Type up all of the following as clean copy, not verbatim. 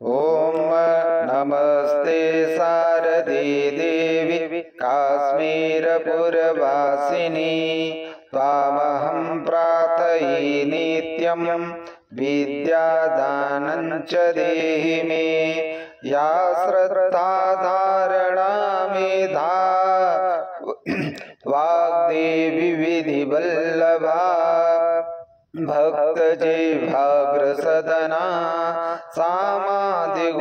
ॐ नमस्ते शारदे देवी काश्मीरपुरवासिनी त्वामहं प्रार्थये नित्यं विद्यादानं च देहि मे। या श्रद्धा धारणा मेधा वाग्देवी विधिवल्लभा भक्तजिह्वाग्रसदना सामादिगुणदायिनी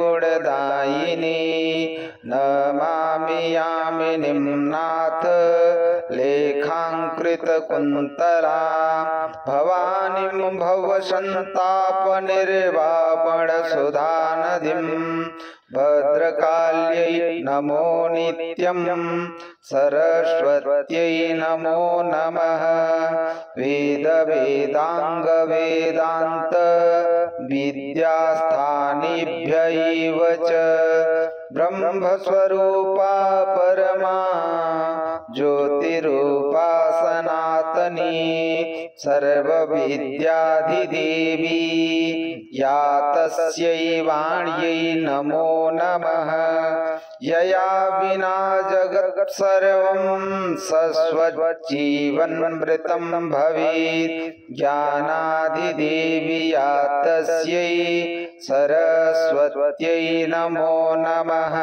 नमामि यामिनीं नाथ लेखाङ्कृतकुन्तला भवानीं भवसन्तापनिर्वापणसुधानदीं भद्रकाल्यै नमो नित्यं सरस्वत्यै नमो नमः। वेदाङ्गवेदान्त विद्यास्थानिभ्यैव च ब्रह्मस्वरूपा परमा ज्योतिरूपा सनातनी सर्वविद्याधिदेवी या तस्यै वाण्यै नमो नमः। यया विना जगत् सर्वं सस्वज्जीवनमृतं भवेत् ज्ञानाधिदेवी या तस्यै सरस्वत्यै नमो नमः।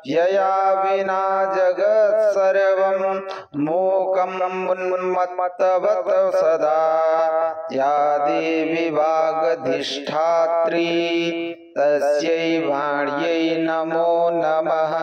यया विना जगत् सर्वं मूकं उन्मत्तवत् सदा या देवी वागधिष्ठात्री तस्यै वाण्यै नमो नमः।